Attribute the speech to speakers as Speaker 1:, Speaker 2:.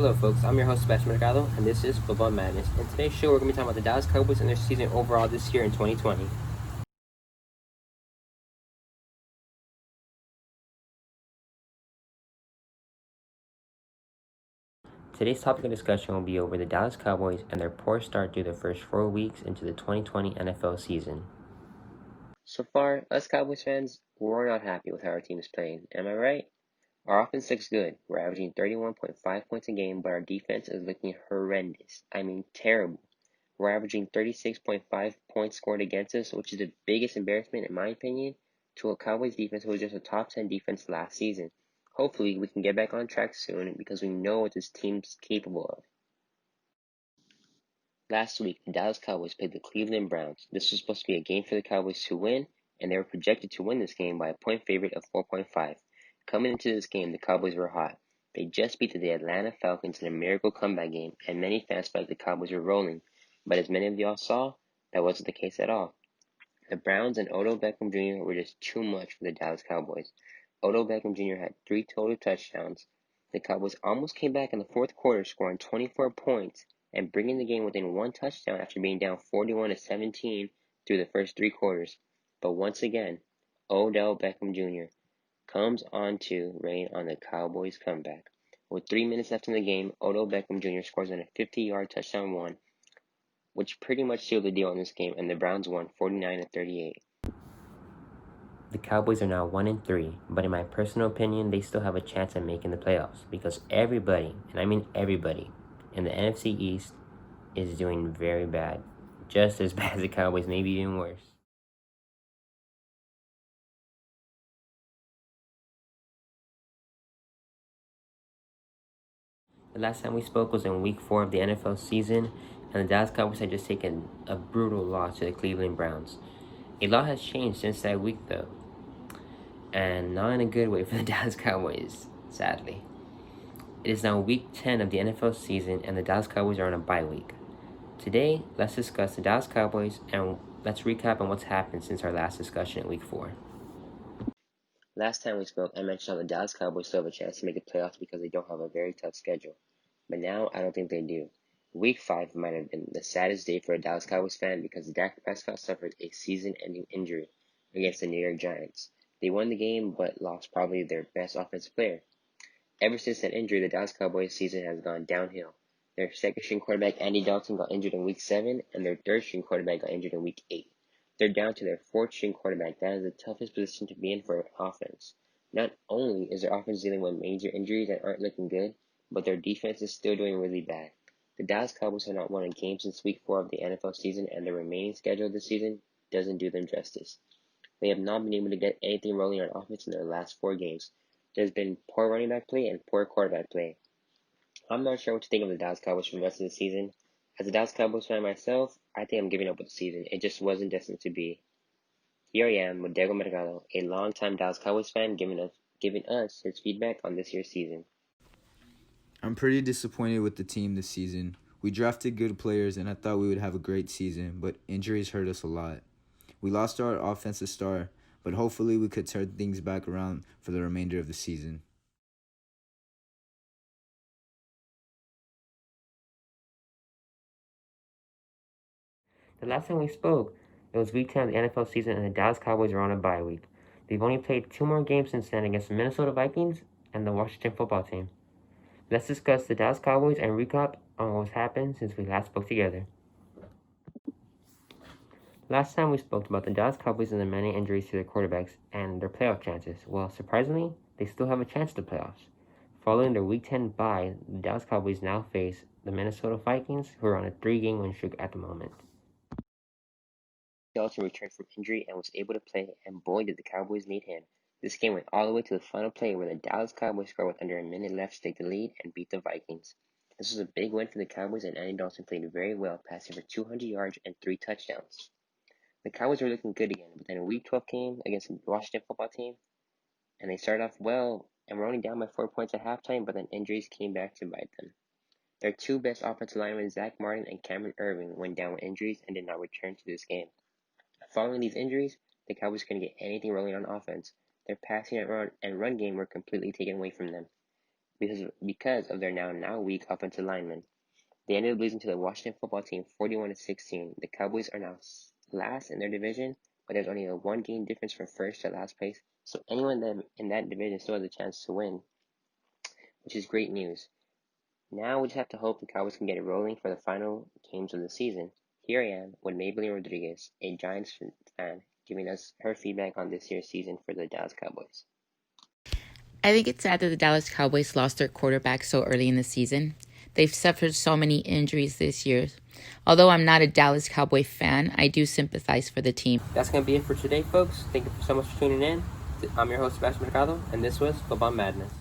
Speaker 1: Hello, folks. I'm your host, Sebastian Mercado, and this is Football Madness. In today's show, we're going to be talking about the Dallas Cowboys and their season overall this year in 2020. Today's topic of discussion will be over the Dallas Cowboys and their poor start through the first 4 weeks into the 2020 NFL season. So far, us Cowboys fans, we're not happy with how our team is playing. Am I right? Our offense looks good. We're averaging 31.5 points a game, but our defense is looking horrendous. I mean, terrible. We're averaging 36.5 points scored against us, which is the biggest embarrassment, in my opinion, to a Cowboys defense who was just a top 10 defense last season. Hopefully, we can get back on track soon because we know what this team's capable of. Last week, the Dallas Cowboys played the Cleveland Browns. This was supposed to be a game for the Cowboys to win, and they were projected to win this game by a point favorite of 4.5. Coming into this game, the Cowboys were hot. They just beat the Atlanta Falcons in a miracle comeback game, and many fans felt the Cowboys were rolling. But as many of y'all saw, that wasn't the case at all. The Browns and Odell Beckham Jr. were just too much for the Dallas Cowboys. Odell Beckham Jr. had 3 total touchdowns. The Cowboys almost came back in the fourth quarter, scoring 24 points and bringing the game within 1 touchdown after being down 41-17 through the first 3 quarters. But once again, Odell Beckham Jr. comes on to rain on the Cowboys' comeback. With 3 minutes left in the game, Odell Beckham Jr. scores on a 50-yard touchdown run, which pretty much sealed the deal in this game, and the Browns won 49-38. The Cowboys are now 1-3, but in my personal opinion, they still have a chance at making the playoffs because everybody, and I mean everybody, in the NFC East is doing very bad. Just as bad as the Cowboys, maybe even worse. The last time we spoke was in week 4 of the NFL season, and the Dallas Cowboys had just taken a brutal loss to the Cleveland Browns. A lot has changed since that week, though, and not in a good way for the Dallas Cowboys, sadly. It is now week 10 of the NFL season, and the Dallas Cowboys are on a bye week. Today, let's discuss the Dallas Cowboys, and let's recap on what's happened since our last discussion in week 4. Last time we spoke, I mentioned how the Dallas Cowboys still have a chance to make the playoffs because they don't have a very tough schedule. But now, I don't think they do. Week 5 might have been the saddest day for a Dallas Cowboys fan because Dak Prescott suffered a season-ending injury against the New York Giants. They won the game, but lost probably their best offensive player. Ever since that injury, the Dallas Cowboys season has gone downhill. Their second-string quarterback, Andy Dalton, got injured in Week 7, and their third-string quarterback got injured in Week 8. They're down to their fourth-string quarterback. That is the toughest position to be in for an offense. Not only is their offense dealing with major injuries that aren't looking good, but their defense is still doing really bad. The Dallas Cowboys have not won a game since Week 4 of the NFL season, and the remaining schedule this season doesn't do them justice. They have not been able to get anything rolling on offense in their last 4 games. There's been poor running back play and poor quarterback play. I'm not sure what to think of the Dallas Cowboys for the rest of the season. As a Dallas Cowboys fan myself, I think I'm giving up with the season. It just wasn't destined to be. Here I am with Diego Mercado, a longtime Dallas Cowboys fan, giving us his feedback on this year's season.
Speaker 2: I'm pretty disappointed with the team this season. We drafted good players and I thought we would have a great season, but injuries hurt us a lot. We lost our offensive star, but hopefully we could turn things back around for the remainder of the season.
Speaker 1: The last time we spoke, it was week 10 of the NFL season, and the Dallas Cowboys are on a bye week. They've only played 2 more games since then against the Minnesota Vikings and the Washington football team. Let's discuss the Dallas Cowboys and recap on what's happened since we last spoke together. Last time we spoke about the Dallas Cowboys and the many injuries to their quarterbacks and their playoff chances. Well, surprisingly, they still have a chance at the playoffs. Following their Week 10 bye, the Dallas Cowboys now face the Minnesota Vikings, who are on a 3-game win streak at the moment. Dalton returned from injury and was able to play, and boy did the Cowboys need him. This game went all the way to the final play where the Dallas Cowboys scored with under a minute left to take the lead and beat the Vikings. This was a big win for the Cowboys, and Andy Dalton played very well, passing for 200 yards and 3 touchdowns. The Cowboys were looking good again, but then a Week 12 came against the Washington football team, and they started off well and were only down by 4 points at halftime, but then injuries came back to bite them. Their 2 best offensive linemen, Zach Martin and Cameron Irving, went down with injuries and did not return to this game. Following these injuries, the Cowboys couldn't get anything rolling on offense. Their passing and run game were completely taken away from them. because of their now weak offensive linemen. They ended up losing to the Washington football team 41-16. The Cowboys are now last in their division, but there's only a 1 game difference from first to last place, so anyone in that division still has a chance to win, which is great news. Now we just have to hope the Cowboys can get it rolling for the final games of the season. Here I am with Maybelline Rodriguez, a Giants fan, giving us her feedback on this year's season for the Dallas Cowboys.
Speaker 3: I think it's sad that the Dallas Cowboys lost their quarterback so early in the season. They've suffered so many injuries this year. Although I'm not a Dallas Cowboy fan, I do sympathize for the team.
Speaker 1: That's going to be it for today, folks. Thank you so much for tuning in. I'm your host, Sebastian Mercado, and this was Football Madness.